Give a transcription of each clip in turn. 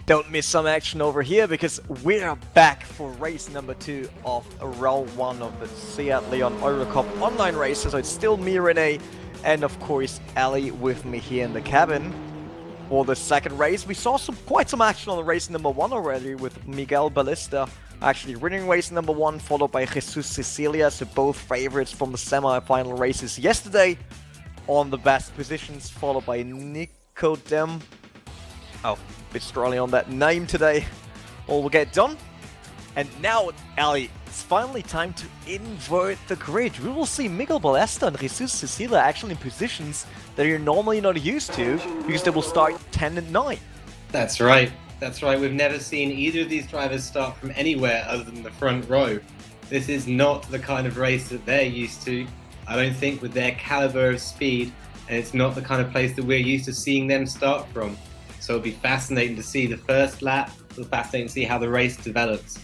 Don't miss some action over here because we're back for race number 2 of round 1 of the SEAT Leon Eurocup Online race. So it's still me, Renee, and of course Ali with me here in the cabin. For the second race, we saw quite some action on race number 1 already with Miguel Ballista actually winning race number 1, followed by Jesus Cecilia, so both favorites from the semi-final races yesterday on the best positions, followed by Nico Dem. Oh, a bit strongly on that name today. All will get done. And now, Ali, it's finally time to invert the grid. We will see Miguel Ballesta and Jesus Cecilia actually in positions that you're normally not used to, because they will start 10 and 9. That's right. That's right. We've never seen either of these drivers start from anywhere other than the front row. This is not the kind of race that they're used to, I don't think, with their caliber of speed, and it's not the kind of place that we're used to seeing them start from. So it'll be fascinating to see the first lap. It'll be fascinating to see how the race develops.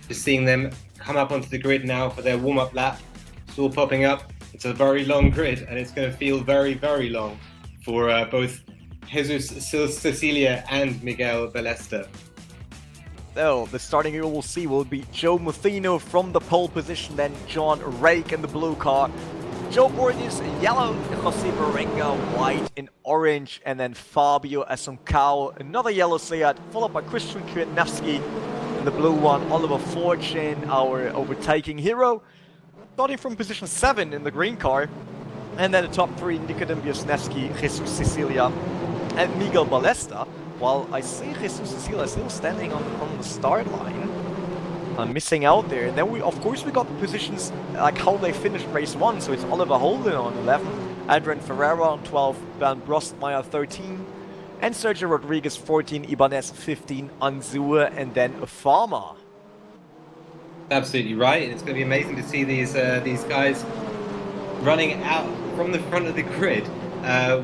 Just seeing them come up onto the grid now for their warm-up lap. It's all popping up. It's a very long grid, and it's going to feel very, very long for both Jesus Cecilia and Miguel Ballesta. So, the starting you will see will be Joe Muthino from the pole position, then John Rake in the blue car, Joe Borges in yellow, Jose Berenga white in orange, and then Fabio Asoncao, another yellow Seat, followed by Christian Kwiatkowski in the blue one, Oliver Fortune, our overtaking hero, starting from position 7 in the green car, and then the top 3, Nikodem Biosnevsky, Jesus Cecilia, and Miguel Ballesta, while I see Jesus Cecilia still standing on the start line. I'm missing out there. And then we got the positions like how they finished race 1. So it's Oliver Holden on 11, Adrian Ferreira on 12, Bernd Brostmeyer 13, and Sergio Rodriguez 14, Ibanez 15, Anzur, and then Farmer. Absolutely right. It's going to be amazing to see these guys running out from the front of the grid.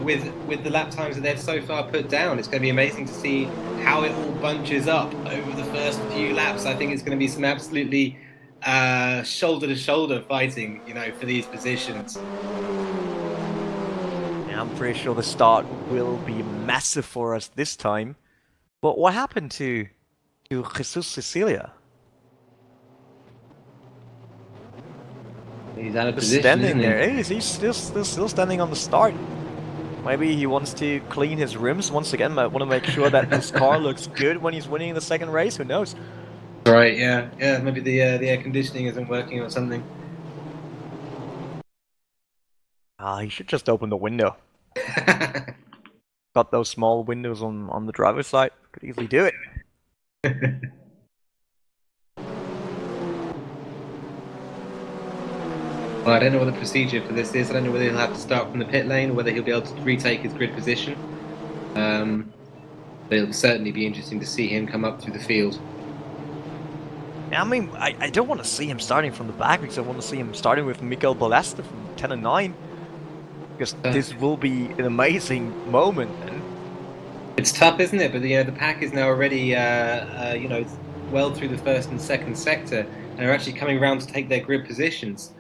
With the lap times that they've so far put down, it's going to be amazing to see how it all bunches up over the first few laps. I think it's going to be some absolutely shoulder-to-shoulder fighting, for these positions. Yeah, I'm pretty sure the start will be massive for us this time. But what happened to Jesus Cecilia? He's out of position, standing there. He's still standing on the start. Maybe he wants to clean his rims once again. I want to make sure that his car looks good when he's winning the second race. Who knows? Right, yeah. Maybe the air conditioning isn't working or something. He should just open the window. Got those small windows on the driver's side. Could easily do it. Well, I don't know what the procedure for this is. I don't know whether he'll have to start from the pit lane or whether he'll be able to retake his grid position. But it'll certainly be interesting to see him come up through the field. Yeah, I mean, I don't want to see him starting from the back because I want to see him starting with Miguel Ballesta from 10 and 9. Because this will be an amazing moment. It's tough, isn't it? But the pack is now already well through the first and second sector, and are actually coming around to take their grid positions.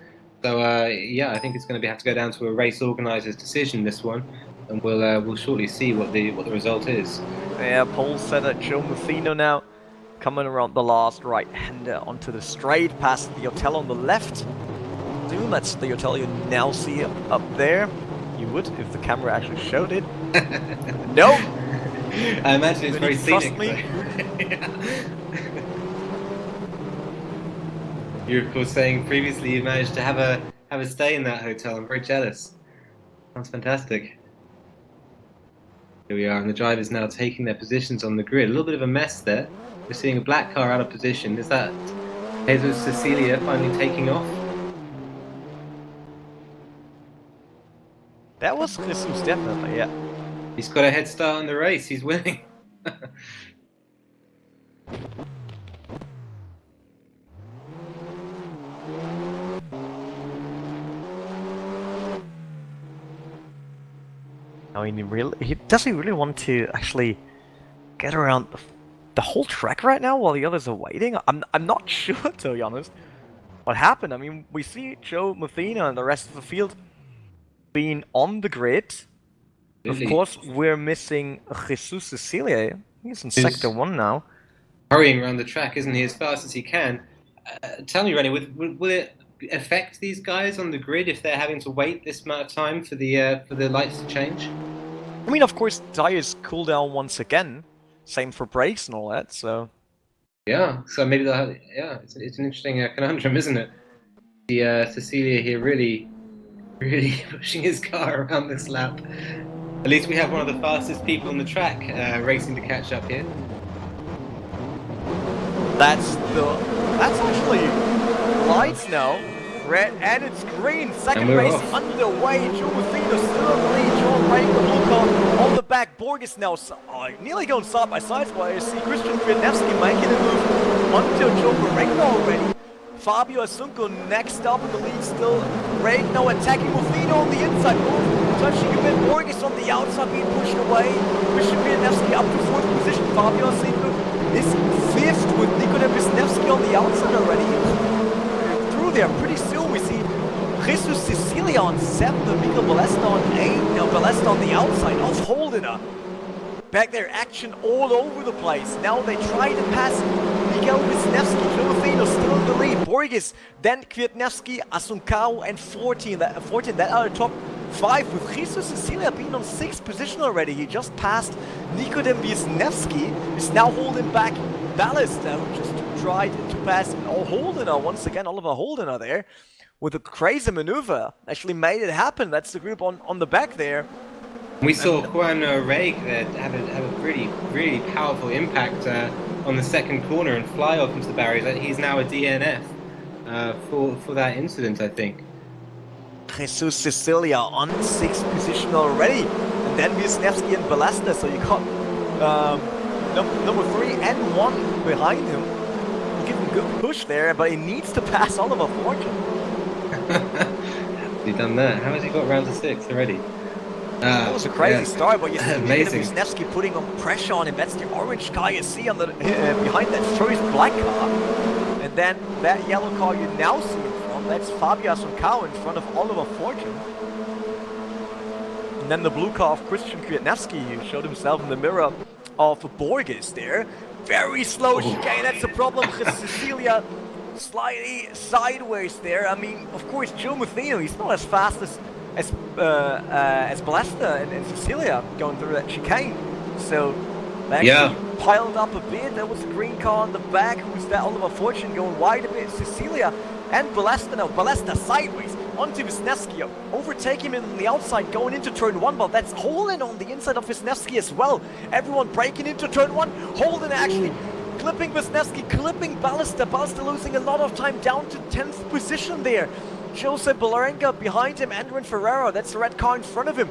So I think it's going to have to go down to a race organizer's decision, this one, and we'll shortly see what the result is. Yeah, pole setter Joe Muthino now coming around the last right-hander onto the straight, past the hotel on the left. That's the hotel you now see up there. You would if the camera actually showed it. No. I imagine it's very scenic. Trust me. You're of course saying previously you managed to have a stay in that hotel. I'm very jealous. Sounds fantastic. Here we are, and the drivers now taking their positions on the grid. A little bit of a mess there. We're seeing a black car out of position. Is that Jesus Cecilia finally taking off? That was Jesus, definitely, yeah. He's got a head start on the race. He's winning. I mean, does he really want to actually get around the whole track right now while the others are waiting? I'm not sure, to be honest. What happened? I mean, we see Joe Muthino and the rest of the field being on the grid. Really? Of course, we're missing Jesus Cecilia. He's in sector 1 now. Hurrying around the track, isn't he, as fast as he can? Tell me, Rennie, will it affect these guys on the grid if they're having to wait this amount of time for the lights to change? I mean, of course, tires cool down once again. Same for brakes and all that, so... Yeah, so maybe they'll have... Yeah, it's an interesting conundrum, isn't it? The Cecilia here really pushing his car around this lap. At least we have one of the fastest people on the track racing to catch up here. That's actually lights now. Red and it's green. Second race underway. Joe Muthino still in the lead. John Ray, the blue car on the back. Borges now nearly going side by side. While you see Christian Kwiatkowski making a move onto Joe Muthino already. Fabio Asunko next up in the lead still. Ray now attacking Muthino on the inside. Touching a bit. Borges on the outside being pushed away. Christian Kwiatkowski up to 4th position. Fabio Asunko is 5th with Nikodem Wisniewski on the outside already. Through there pretty soon we see Jesus Cecilia on 7th and Mikael Balesta on 8th. Now Balesta on the outside of Holdener. Back there, action all over the place. Now they try to pass Mikael Wisniewski. Filipino still in the lead. Borges, then Kwiatkowski, Asuncao, and 14. That are the top 5 with Jesus Cecilia being on 6th position already. He just passed Nikodem Wisniewski. Is now holding back Balesta, who just tried to pass Holdener once again. Oliver Holdener there with a crazy maneuver. Actually made it happen. That's the group on the back there. We saw Juan Reig have a really powerful impact on the second corner and fly off into the barriers. He's now a DNF for that incident, I think. Jesus Cecilia on 6th position already. And then Wisniewski and Balesta, so you got number 3 and 1 behind him. Give him a good push there, but he needs to pass Oliver Fortune. Has he done that? How has he got round to 6th already? That was a crazy start, but you see amazing. Wisniewski putting on pressure on him. That's the orange car you see on the behind that first black car. And then that yellow car you now see in front, that's Fabio Asuncao in front of Oliver Fortune. And then the blue car of Christian Kwiatkowski, who showed himself in the mirror of Borges there. Very slow chicane, that's the problem. Cecilia slightly sideways there. I mean, of course, Joe Muthino, he's not as fast as Balesta and Cecilia going through that chicane. So they actually piled up a bit. There was a green car on the back. Who's that? Oliver Fortune going wide a bit. Cecilia and Balesta now. Balesta sideways onto Wisniewski. Overtake him on the outside going into turn 1, but that's Holden on the inside of Wisniewski as well. Everyone breaking into turn 1. Holden actually clipping Wisniewski, clipping Balesta. Balesta losing a lot of time down to 10th position there. Jose Balarenga behind him, Andren Ferrero, that's the red car in front of him.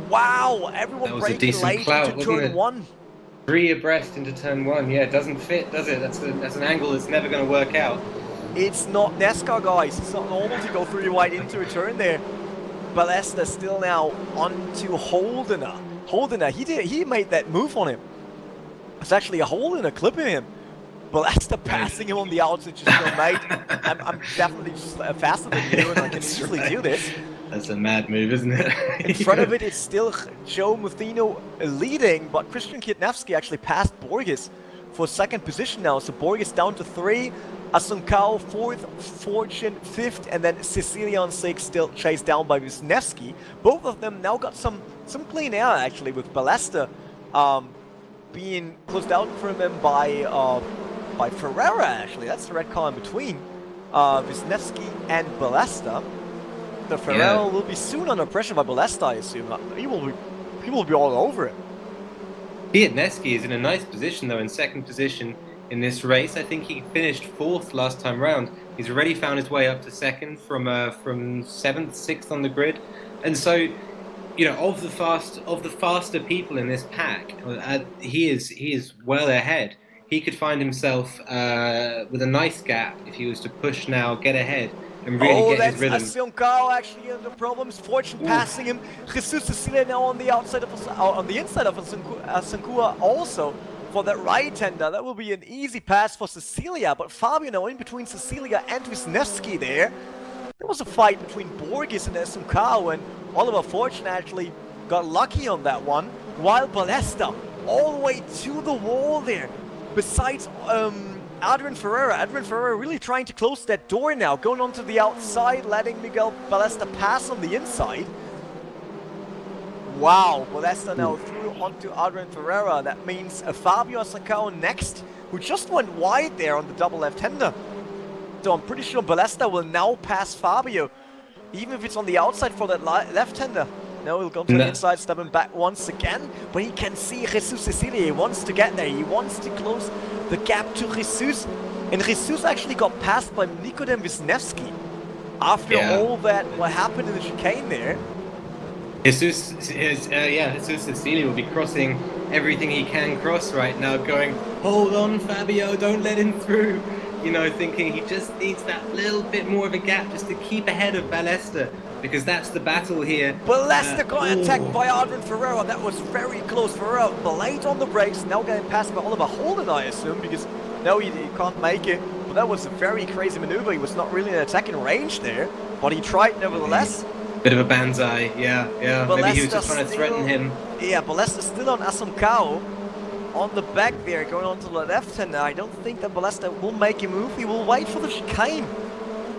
Wow, everyone breaking late into turn 1. 3 abreast into turn 1, yeah, it doesn't fit, does it? That's an angle that's never going to work out. It's not NASCAR, guys. It's not normal to go 3 wide into a turn there. Balesta still now onto Holdener. Holdener, he made that move on him. It's actually a Holdener clipping him. Balesta passing him on the outside just still made. I'm definitely just faster than you, and I can easily do this. That's a mad move, isn't it? In front of it, it's still Joe Muthino leading, but Christian Kwiatkowski actually passed Borges for 2nd position now. So Borges down to 3, Asuncao 4th, Fortune 5th, and then Cecilia on 6th, still chased down by Wisniewski. Both of them now got some clean air actually, with Balesta being closed out from him by Ferreira actually. That's the red car in between Wisniewski and Balesta. The Ferrero will be soon under pressure by Balesta, I assume. He will be all over him. Kwiatkowski is in a nice position though, in 2nd position in this race. I think he finished 4th last time round. He's already found his way up to 2nd from 7th, 6th on the grid. And so, you know, of the faster people in this pack, he is well ahead. He could find himself with a nice gap if he was to push now, get ahead, and really get his rhythm. Asuncao actually under problems. Fortune passing him. Jesus Cecilia now on the outside of on the inside of Asuncao also for that right-hander. That will be an easy pass for Cecilia, but Fabio now in between Cecilia and Wisniewski there. There was a fight between Borges and Asuncao, and Oliver Fortune actually got lucky on that one, while Balesta all the way to the wall there. Besides Adrian Ferreira really trying to close that door now, going onto the outside, letting Miguel Ballesta pass on the inside. Wow, Ballesta now through onto Adrian Ferreira. That means Fabio Asancao next, who just went wide there on the double left-hander. So I'm pretty sure Ballesta will now pass Fabio, even if it's on the outside for that left-hander. No, he'll go to the inside, stepping back once again, but he can see Jesus Cecilia. He wants to get there. He wants to close the gap to Jesus. And Jesus actually got passed by Nikodem Wisniewski after all that, what happened in the chicane there. Jesus Cecilia will be crossing everything he can cross right now, going, hold on, Fabio, don't let him through. You know, thinking he just needs that little bit more of a gap just to keep ahead of Ballesta, because that's the battle here. Ballesta got attacked by Adrian Ferreira. That was very close. Ferreira late on the brakes, now getting passed by Oliver Holden, I assume, because no, he can't make it. But that was a very crazy maneuver. He was not really in attacking range there, but he tried nevertheless. Bit of a banzai, yeah. Ballesta maybe he was just trying to threaten him. Yeah, Ballesta still on Asancao. On the back there, going on to the left-hander. I don't think that Ballesta will make a move. He will wait for the chicane.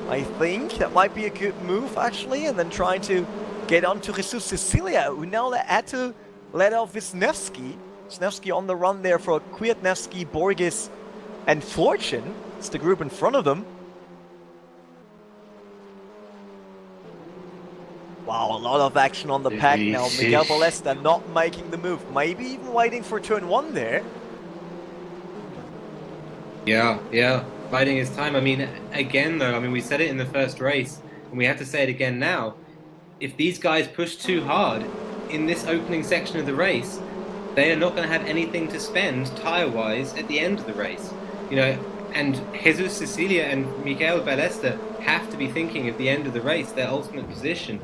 I think that might be a good move, actually, and then trying to get on to Jesus Cecilia, who now had to let off Wisniewski. Wisniewski on the run there for Kwiatkowski, Borges, and Fortune. It's the group in front of them. Wow, a lot of action on the pack now. Miguel Ballesta not making the move. Maybe even waiting for turn one there. Yeah. Biding his time. I mean, again, though, we said it in the first race, and we have to say it again now. If these guys push too hard in this opening section of the race, they are not going to have anything to spend tire-wise at the end of the race. You know, and Jesus Cecilia and Miguel Ballesta have to be thinking at the end of the race their ultimate position,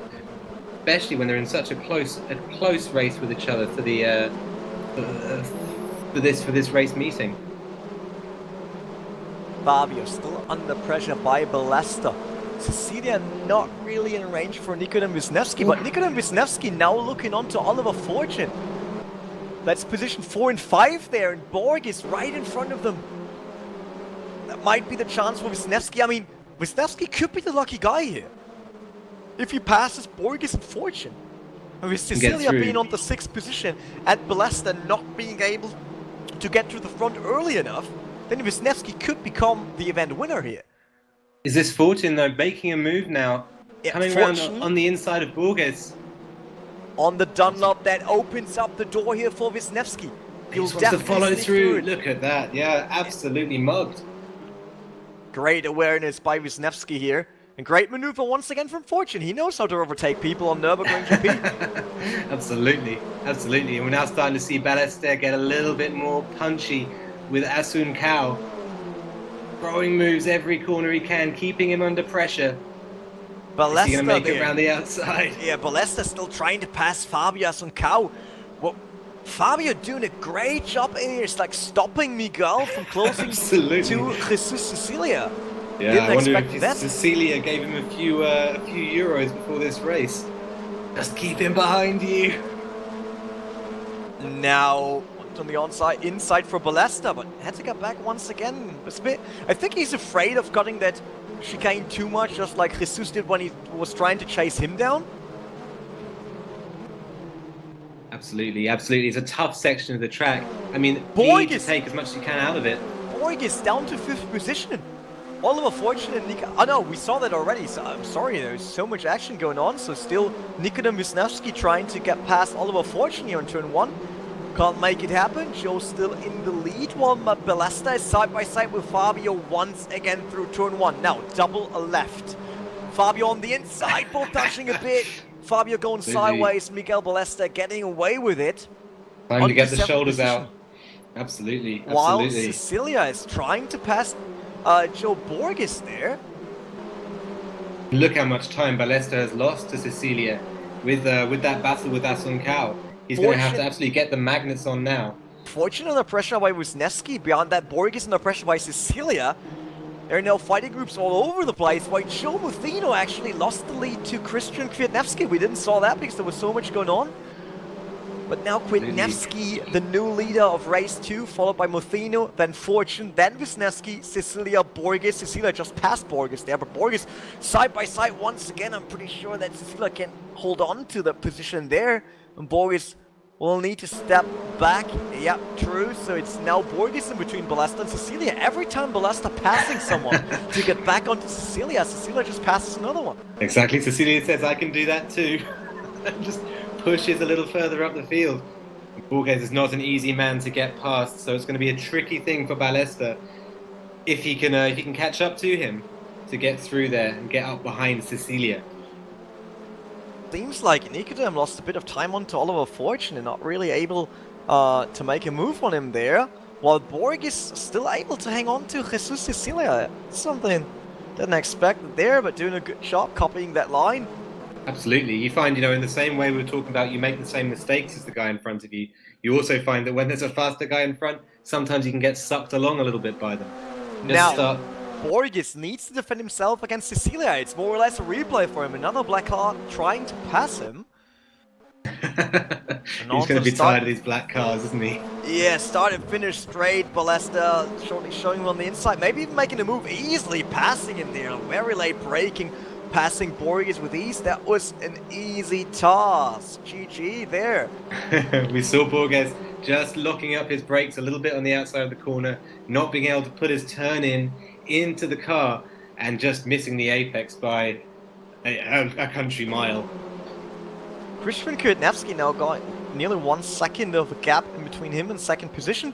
especially when they're in such a close race with each other for the for this race meeting. Fabio still under pressure by Ballesta. Cecilia not really in range for Nikodem Wisniewski, but Nikodem Wisniewski now looking onto Oliver Fortune. That's position 4 and 5 there, and Borg is right in front of them. That might be the chance for Wisniewski. I mean, Wisniewski could be the lucky guy here. If he passes Borges and Fortune. And with Cecilia being on the 6th position and Ballesta not being able to get to the front early enough, then Wisniewski could become the event winner here. Is this Fortune, though, making a move now? Yeah, coming around on the inside of Borges. On the Dunlop, that opens up the door here for Wisniewski. He wants to follow through. Look at that. Yeah, absolutely mugged. Great awareness by Wisniewski here. And great maneuver once again from Fortune. He knows how to overtake people on Nürburgring GP. Absolutely. And we're now starting to see Ballesta get a little bit more punchy with Asancao. Throwing moves every corner he can, keeping him under pressure. Ballesta is he going to make it around the outside? Yeah, Ballesta still trying to pass Fabio Asancao. Well, Fabio doing a great job in here. It's like stopping Miguel from closing to Jesus Cecilia. Yeah, I wonder if Cecilia gave him a few euros before this race. Just keep him behind you. Now on the inside for Ballesta, but had to get back once again. I think he's afraid of cutting that chicane too much, just like Jesus did when he was trying to chase him down. Absolutely. It's a tough section of the track. I mean, you need to take as much as you can out of it. Borges down to 5th position. Oliver Fortune and Nika. Oh no, we saw that already. So I'm sorry, there's so much action going on. So still, Nikodem Wisniewski trying to get past Oliver Fortune here on turn 1. Can't make it happen. Joe still in the lead, while Ballesta is side by side with Fabio once again through turn 1. Now double left. Fabio on the inside, both touching a bit. Fabio going sideways. Miguel Ballesta getting away with it. Time to get the shoulders out. Absolutely. While Cecilia is trying to pass Joe Borges there. Look how much time Ballesta has lost to Cecilia with that battle with Asancao. He's going to have to absolutely get the magnets on now. Fortune under pressure by Wisniewski. Beyond that, Borges under pressure by Cecilia. There are now fighting groups all over the place. While Joe Muthino actually lost the lead to Christian Kwiatkowski. We didn't saw that because there was so much going on. But now Kwitnevsky, the new leader of race 2, followed by Mothino, then Fortune, then Wisniewski, Cecilia, Borges. Cecilia just passed Borges there, but Borges side by side once again. I'm pretty sure that Cecilia can hold on to the position there, and Borges will need to step back. Yeah, true. So it's now Borges in between Balesta and Cecilia. Every time Balesta passing someone to get back onto Cecilia, Cecilia just passes another one. Exactly. Cecilia says, I can do that too. And just pushes a little further up the field. Borges is not an easy man to get past, so it's going to be a tricky thing for Balesta if he can catch up to him to get through there and get up behind Cecilia. Seems like Nikodem lost a bit of time onto Oliver Fortune and not really able to make a move on him there, while Borg is still able to hang on to Jesus Cecilia. Something didn't expect there, but doing a good job copying that line. Absolutely. You find, in the same way we were talking about, you make the same mistakes as the guy in front of you. You also find that when there's a faster guy in front, sometimes you can get sucked along a little bit by them. Now, Borges needs to defend himself against Cecilia. It's more or less a replay for him. Another black car trying to pass him. He's going to be tired of these black cars, isn't he? Yeah, start and finish straight. Balesta shortly showing him on the inside. Maybe even making a move easily, passing in there. Very late braking, passing Borges with ease. That was an easy toss. GG there. We saw Borges just locking up his brakes a little bit on the outside of the corner, not being able to put his turn into the car, and just missing the apex by a country mile. Christian Kwitnevsky now got nearly 1 second of a gap in between him and second position.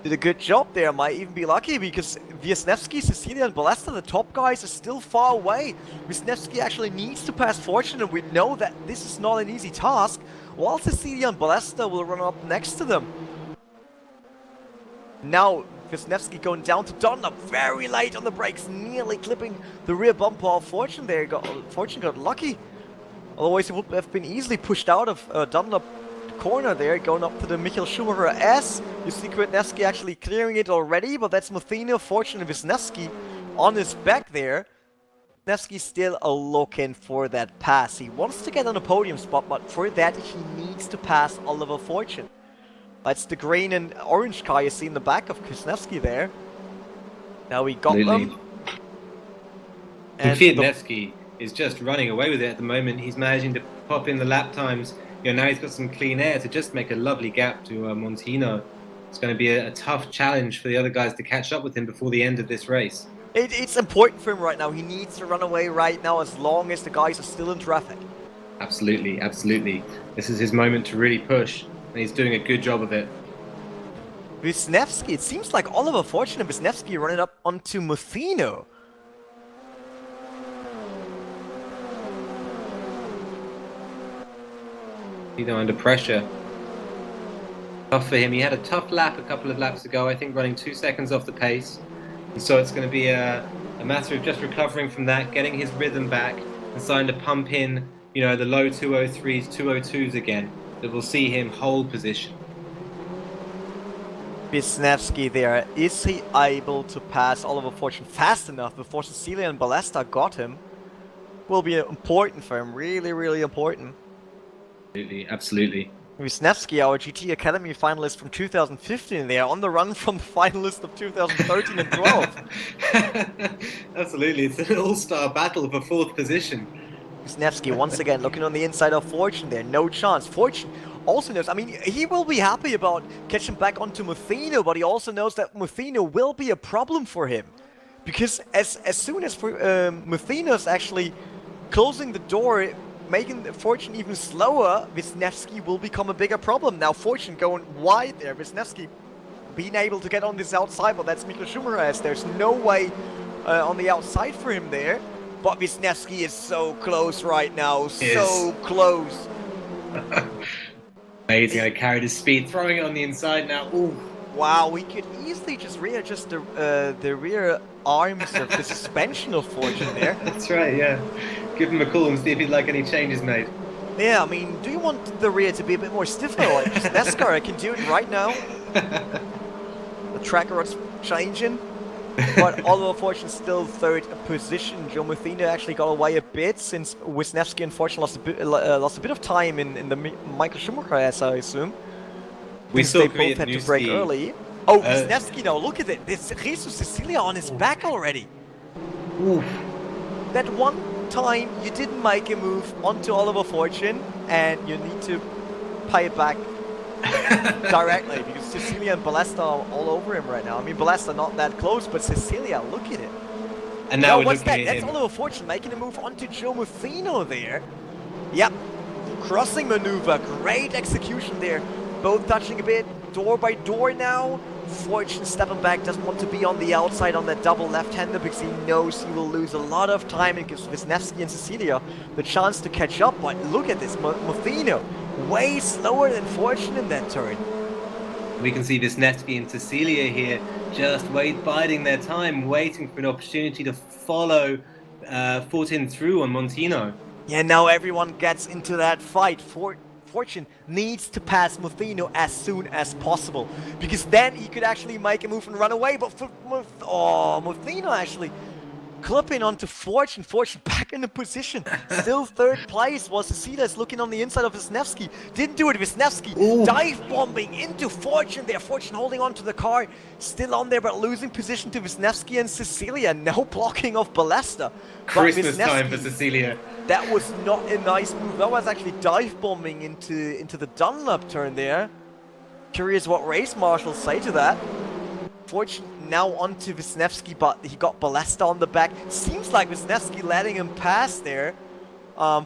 Did a good job there, might even be lucky because Wisniewski, Cecilia and Balesta, the top guys, are still far away. Wisniewski actually needs to pass Fortune, and we know that this is not an easy task, while Cecilia and Balesta will run up next to them. Now Wisniewski going down to Dunlop, very late on the brakes, nearly clipping the rear bumper of Fortune there. Fortune got lucky. Otherwise, he would have been easily pushed out of Dunlop corner there, going up to the Michael Schumacher S. You see Kwitnevsky actually clearing it already, but that's Mothino, Fortune, and Wisniewski on his back there. Kwitnevsky still looking for that pass. He wants to get on a podium spot, but for that, he needs to pass Oliver Fortune. That's the green and orange car you see in the back of Kwitnevsky there. Now we got them. And Kwitnevsky is just running away with it at the moment. He's managing to pop in the lap times. Now he's got some clean air to just make a lovely gap to Montino. It's going to be a tough challenge for the other guys to catch up with him before the end of this race. It's important for him right now. He needs to run away right now as long as the guys are still in traffic. Absolutely, absolutely. This is his moment to really push, and he's doing a good job of it. Wisniewski, it seems like Oliver Fortune and Wisniewski running up onto Mothino. Under pressure. Tough for him. He had a tough lap a couple of laps ago, I think running 2 seconds off the pace. And so it's going to be a matter of just recovering from that, getting his rhythm back, and starting to pump in, the low 203s, 202s again. That will see him hold position. Wisniewski there. Is he able to pass Oliver Fortune fast enough before Cecilia and Balesta got him? Will be important for him. Really, really important. Absolutely, absolutely. Wisniewski, our GT Academy finalist from 2015, they are on the run from the finalist of 2013 and 12. Absolutely, it's an all-star battle for 4th position. Wisniewski once again looking on the inside of Fortune there, no chance. Fortune also knows, he will be happy about catching back onto Mothino, but he also knows that Mothino will be a problem for him. Because as soon as Mothino's actually closing the door, making Fortune even slower, Wisniewski will become a bigger problem. Now Fortune going wide there, Wisniewski being able to get on this outside, but that's Michael Schumacher as there's no way on the outside for him there. But Wisniewski is so close right now, so close. Amazing, I carried his speed, throwing it on the inside now. Ooh. Wow, we could easily just readjust the rear arms of the suspension of Fortune there. That's right, yeah. Give him a call and see if he'd like any changes made. Yeah, do you want the rear to be a bit more stiffer? Like just NASCAR, I can do it right now. The tracker rod's changing. But Oliver Fortune still third position. Joe Muthino actually got away a bit since Wisniewski unfortunately lost a bit of time in the Michael Schumacher, as I assume. We Since saw they both had to break early. Oh, Wisniewski now, look at it. There's Jesus Cecilia on his back already. Oof. That one time you didn't make a move onto Oliver Fortune, and you need to pay it back directly, because Cecilia and Balesta are all over him right now. I mean, Balesta not that close, but Cecilia, look at it. And now we're what's looking that? at That's him. Oliver Fortune making a move onto Joe Muthino there. Yep. Crossing maneuver. Great execution there. Both touching a bit. Door by door now. Fortune stepping back. Doesn't want to be on the outside on that double left-hander because he knows he will lose a lot of time. It gives Wisniewski and Cecilia the chance to catch up. But look at this. Muthino way slower than Fortune in that turn. We can see Wisniewski and Cecilia here just biding their time, waiting for an opportunity to follow Fortin through on Montino. Yeah, now everyone gets into that fight. Fortune needs to pass Muthino as soon as possible, because then he could actually make a move and run away. But Muthino actually clipping onto Fortune. Fortune back in the position. Still third place, while Cecilia is looking on the inside of Wisniewski. Didn't do it. Wisniewski dive bombing into Fortune there. Fortune holding on to the car. Still on there, but losing position to Wisniewski and Cecilia. No blocking of Balesta. Christmas time for Cecilia. That was not a nice move. That was actually dive bombing into the Dunlop turn there. Curious what race marshals say to that. Fortune now onto Wisniewski, but he got Balesta on the back. Seems like Wisniewski letting him pass there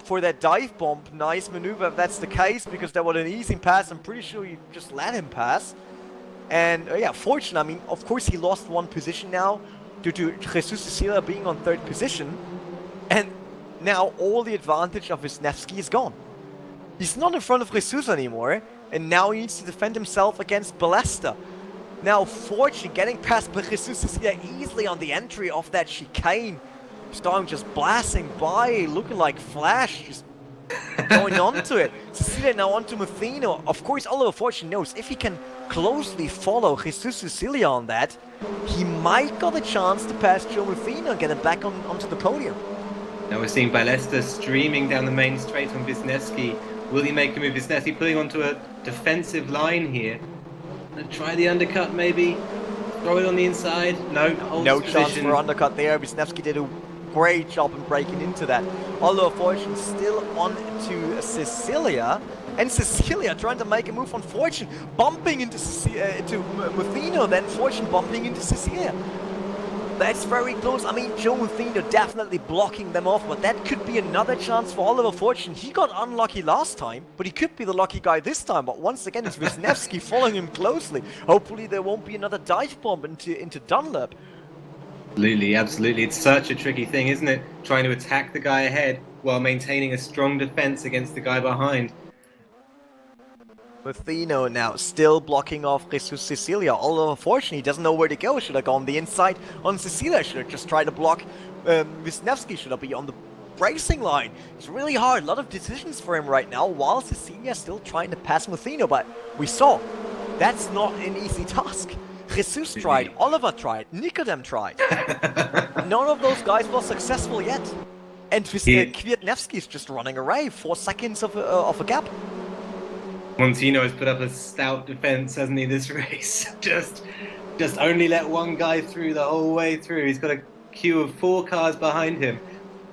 for that dive bomb. Nice maneuver if that's the case, because that was an easy pass. I'm pretty sure you just let him pass. And yeah, Fortune, I mean, of course he lost one position now due to Jesus Cecilia being on third position. And now all the advantage of Wisniewski is gone. He's not in front of Jesus anymore, and now he needs to defend himself against Balesta. Now Fortune getting past Jesus Cecilia easily on the entry of that chicane. Starting just blasting by, looking like Flash, just going onto it. Cecilia now onto Muthino. Of course, Oliver Fortune knows if he can closely follow Jesus Cecilia on that, he might got a chance to pass Joe Muthino and get him back onto the podium. Now we're seeing Balesta streaming down the main straight on Wisniewski. Will he make a move? Wisniewski pulling onto a defensive line here. Try the undercut maybe. Throw it on the inside. No, no chance for undercut there. Wisniewski did a great job in breaking into that. Oliver Fortune still on to Cecilia. And Cecilia trying to make a move on Fortune. Bumping into Muthino, then Fortune bumping into Cecilia. That's very close. I mean, Joe Muthino definitely blocking them off, but that could be another chance for Oliver Fortune. He got unlucky last time, but he could be the lucky guy this time. But once again, it's Wisniewski following him closely. Hopefully there won't be another dive bomb into Dunlop. Absolutely, absolutely. It's such a tricky thing, isn't it? Trying to attack the guy ahead while maintaining a strong defense against the guy behind. Muthino now still blocking off Jesus Cecilia. Oliver Fortune, he doesn't know where to go. Should I go on the inside on Cecilia? Should I just try to block Wisniewski? Should I be on the racing line? It's really hard. A lot of decisions for him right now, while Cecilia still trying to pass Muthino. But we saw that's not an easy task. Jesus tried, Oliver tried, Nicodem tried. None of those guys was successful yet. And Kwiatkowski is just running away. 4 seconds of a gap. Montino has put up a stout defense, hasn't he, this race? Just only let one guy through the whole way through. He's got a queue of 4 cars behind him,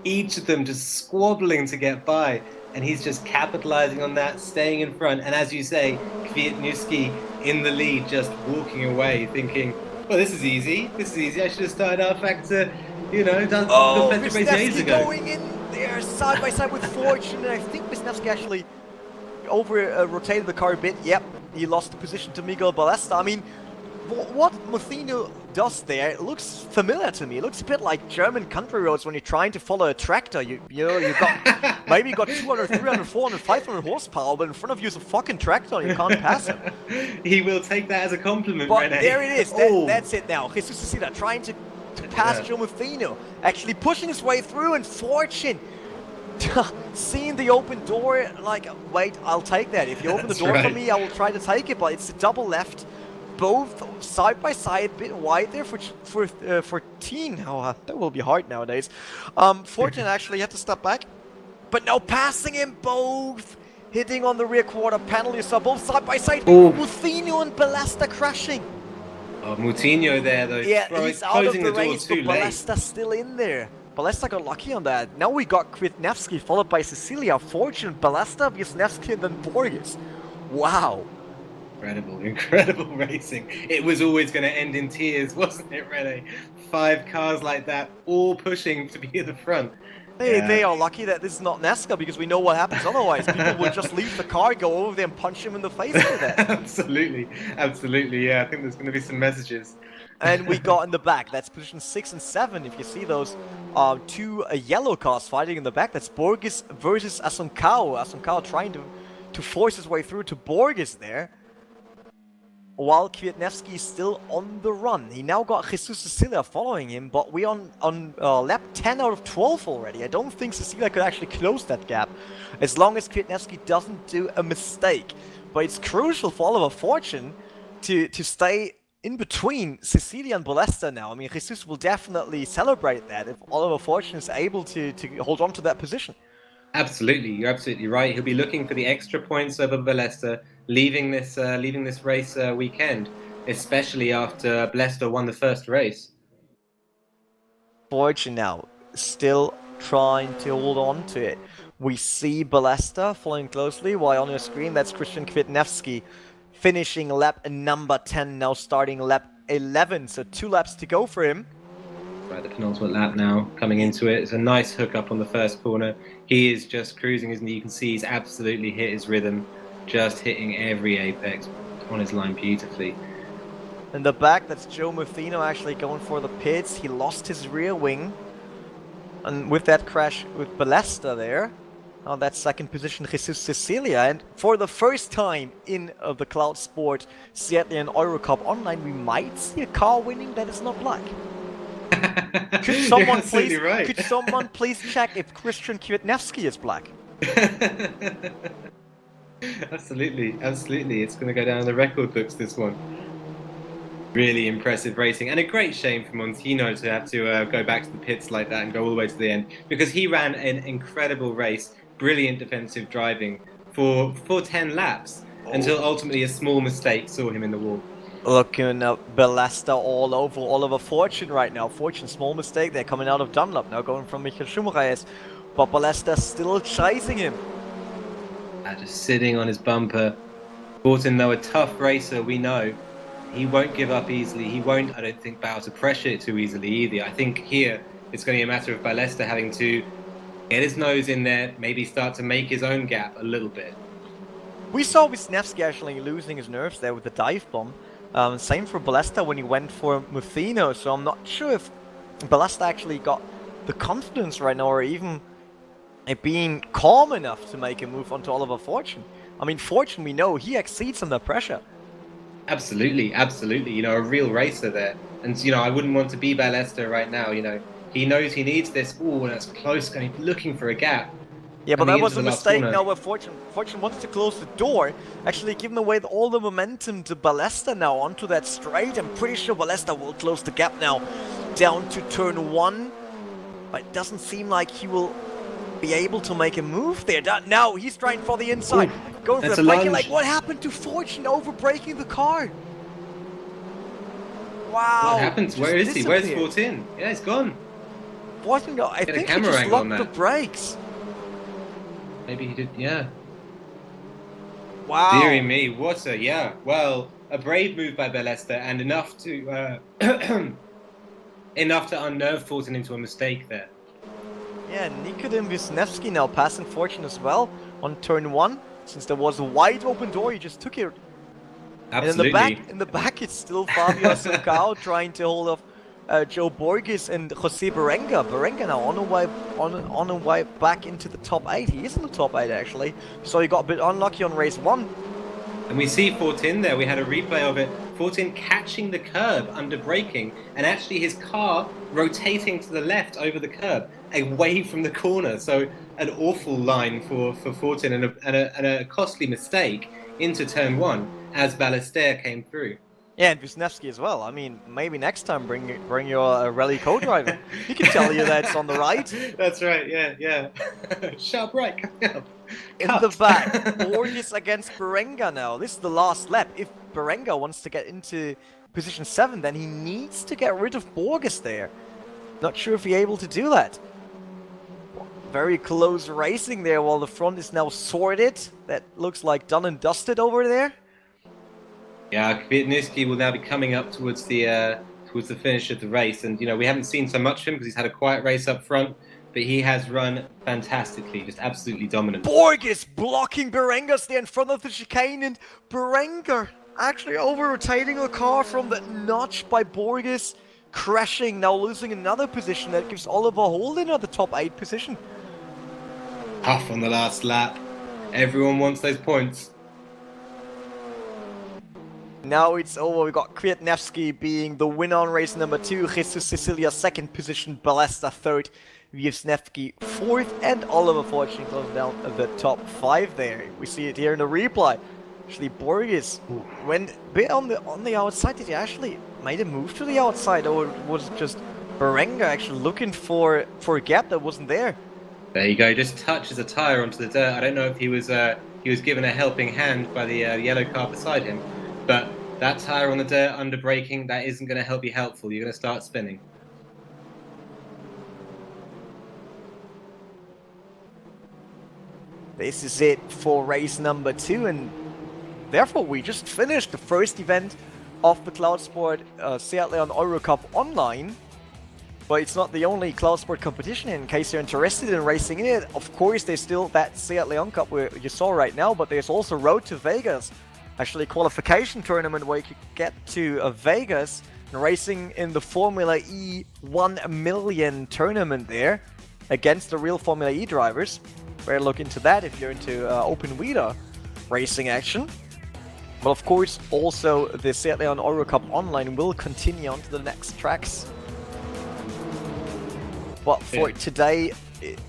each of them just squabbling to get by, and he's just capitalizing on that, staying in front. And as you say, Kwiatkowski in the lead, just walking away, thinking, well, this is easy. I should have started our factor, done the best race days ago. Going in there side by side with Fortune, and I think Wisniewski actually rotated the car a bit. Yep, he lost the position to Miguel Balesta. I mean, what Muthino does there, it looks familiar to me. It looks a bit like German country roads when you're trying to follow a tractor. You got maybe you got 200, 300, 400, 500 horsepower, but in front of you is a fucking tractor and you can't pass him. He will take that as a compliment, but Rene. There it is. That's it now. Jesus Cecilia trying to pass Joe Muthino, actually pushing his way through, and Fortune seeing the open door, like, wait, I'll take that. If you open the door for me, I will try to take it, but it's a double left. both side by side, a bit wide there for Teen. Oh, that will be hard nowadays. Fortune actually had to step back, but now passing him both. Hitting on the rear quarter panel, you saw both side by side. Moutinho and Ballesta crashing. Oh, Moutinho there though. Yeah, he's out of the race, but late. Ballesta's still in there. Ballesta got lucky on that. Now we got Kwiatkowski followed by Cecilia, Fortune, Ballesta, Wisniewski, and then Borges. Wow. Incredible racing. It was always going to end in tears, wasn't it, Rene? 5 cars like that, all pushing to be at the front. They are lucky that this is not NASCAR, because we know what happens otherwise. People would just leave the car, go over there and punch him in the face with that. Absolutely, yeah. I think there's going to be some messages. And we got in the back, that's position 6 and 7. If you see those 2 yellow cars fighting in the back, that's Borges versus Asuncao. Asuncao trying to force his way through to Borges there, while Kwiatkowski is still on the run. He now got Jesus Cecilia following him, but we're on lap 10 out of 12 already. I don't think Cecilia could actually close that gap, as long as Kwiatkowski doesn't do a mistake. But it's crucial for Oliver Fortune to stay in between Cecilia and Ballesta now. I mean, Jesus will definitely celebrate that if Oliver Fortune is able to hold on to that position. Absolutely, you're absolutely right. He'll be looking for the extra points over Ballesta, leaving this race weekend, especially after Ballesta won the first race. Fortune now still trying to hold on to it. We see Ballesta following closely, while on your screen that's Christian Kwiatkowski finishing lap number 10, now starting lap 11, so 2 laps to go for him. Right, the penultimate lap now, coming into it. It's a nice hook up on the first corner. He is just cruising, isn't he? You can see he's absolutely hit his rhythm, just hitting every apex on his line beautifully. In the back, that's Joe Moutinho actually going for the pits. He lost his rear wing, and with that crash with Ballesta there, on that second position, Jesus Cecilia. And for the first time in the Cloud Sport SEAT Leon Eurocup Online, we might see a car winning that is not black. Could someone please check if Christian Kwiatkowski is black? Absolutely. It's going to go down in the record books, this one. Really impressive racing, and a great shame for Moutinho to have to go back to the pits like that and go all the way to the end, because he ran an incredible race, brilliant defensive driving for 10 laps, until ultimately a small mistake saw him in the wall. Looking at Ballesta all over Oliver Fortune right now. Fortune, small mistake. They're coming out of Dunlop now, going from Michael Schumacher. But Ballesta still chasing him. Just sitting on his bumper. Fortune, though a tough racer, we know. He won't give up easily. He won't, I don't think, bow to pressure too easily either. I think here it's going to be a matter of Ballesta having to get his nose in there, maybe start to make his own gap a little bit. We saw Wisniewski actually losing his nerves there with the dive bomb. Same for Ballesta when he went for Moutinho, so I'm not sure if Ballesta actually got the confidence right now, or even being calm enough to make a move onto Oliver Fortune. I mean, Fortune, we know, he exceeds under pressure. Absolutely. You know, a real racer there. And, you know, I wouldn't want to be Ballesta right now, you know. He knows he needs this. Ooh, that's close, going looking for a gap. Yeah, but that was a mistake now where Fortune wants to close the door, actually giving away all the momentum to Ballesta now onto that straight. I'm pretty sure Ballesta will close the gap now down to turn 1, but it doesn't seem like he will be able to make a move there. Now he's trying for the inside. Ooh, going for a braking. Like, what happened to Fortune over braking the car? Wow. What happened? Where is he? Where's Fortune? Yeah, he's gone. Fortune, I think he just locked the brakes. Maybe he did, yeah. Wow. Deary me, what a, yeah. Well, a brave move by Ballesta, and enough to unnerve Fortune into a mistake there. Yeah, Nikodem Wisniewski now passing Fortune as well on turn 1. Since there was a wide open door, he just took it. Absolutely. And in the back it's still Fabio Asuncao trying to hold off Joe Borges and Jose Berenga. Berenga now on a way back into the top 8. He is in the top 8 actually. So he got a bit unlucky on race 1. And we see Fortune there. We had a replay of it. Fortune catching the curb under braking, and actually his car rotating to the left over the curb, away from the corner. So an awful line for Fortune, and a costly mistake into turn 1 as Ballester came through. Yeah, and Wisniewski as well. I mean, maybe next time bring your rally co-driver. He can tell you that it's on the right. That's right. Yeah. Sharp right coming up. In the Cut. back, Borges against Berenga now. This is the last lap. If Berenga wants to get into position 7, then he needs to get rid of Borges there. Not sure if he's able to do that. Very close racing there while the front is now sorted. That looks like done and dusted over there. Yeah, Kwiatkowski will now be coming up towards the finish of the race, and we haven't seen so much of him because he's had a quiet race up front, but he has run fantastically, just absolutely dominant. Borges blocking Berenga's there in front of the chicane, and Berenga actually over-rotating the car from the notch by Borges, crashing, now losing another position. That gives Oliver Holden at the top 8 position. Tough on the last lap. Everyone wants those points. Now it's over. We got Kwiatkowski being the winner on race number 2, Jesus Cecilia 2nd position, Balesta 3rd, Wisniewski 4th, and Oliver fortunately closing down the top 5 there. We see it here in the replay. Actually, Borges went a bit on the outside. Did he actually made a move to the outside, or was it just Berenga actually looking for a gap that wasn't there? There you go. Just touches a tyre onto the dirt. I don't know if he was given a helping hand by the yellow car beside him, but that tyre on the dirt under braking, that isn't going to help you helpful. You're going to start spinning. This is it for race number 2, and therefore we just finished the first event of the Cloud Sport SEAT Leon Eurocup Online. But it's not the only Cloud Sport competition. In case you're interested in racing in it, of course there's still that SEAT Leon Cup where you saw right now, but there's also Road to Vegas, actually a qualification tournament where you could get to Vegas and racing in the Formula E 1 million tournament there against the real Formula E drivers. Better look into that if you're into open wheeler racing action. But of course, also the SEAT Leon Eurocup Online will continue on to the next tracks. But for today,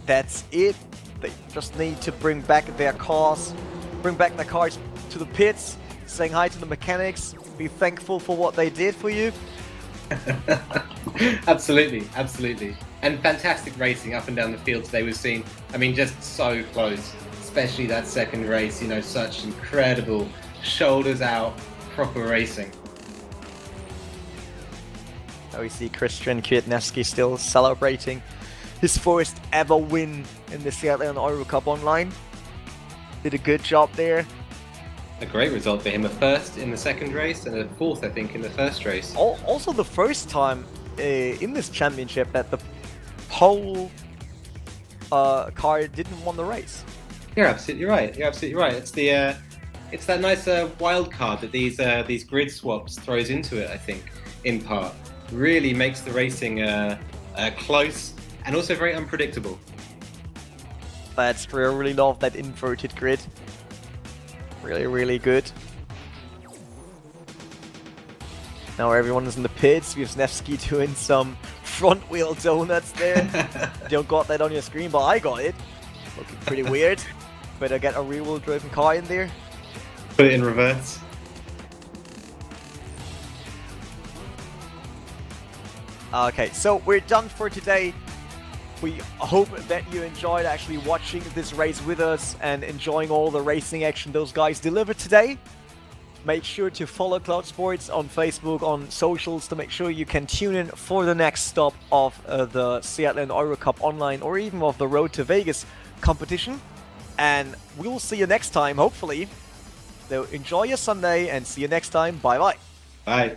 that's it. They just need to bring back their cars to the pits, saying hi to the mechanics, be thankful for what they did for you. Absolutely. And fantastic racing up and down the field today we've seen. I mean, just so close, especially that second race, such incredible shoulders out, proper racing. Now we see Christian Kwiatkowski still celebrating his first ever win in the SEAT Leon Eurocup Online. Did a good job there. A great result for him, a first in the second race and a fourth, I think, in the first race. Also the first time in this championship that the pole car didn't win the race. You're absolutely right. It's that nice wild card that these grid swaps throws into it, I think, in part. Really makes the racing close and also very unpredictable. That's true. I really love that inverted grid. Really good. Now everyone is in the pits. Wisniewski doing some front wheel donuts there. You don't got that on your screen, but I got it. Looking pretty weird. Better get a rear wheel driven car in there. Put it in reverse. Okay, so we're done for today. We hope that you enjoyed actually watching this race with us and enjoying all the racing action those guys delivered today. Make sure to follow Cloud Sports on Facebook, on socials, to make sure you can tune in for the next stop of the SEAT Leon Eurocup Online or even of the Road to Vegas competition. And we'll see you next time, hopefully. So enjoy your Sunday and see you next time. Bye-bye. Bye.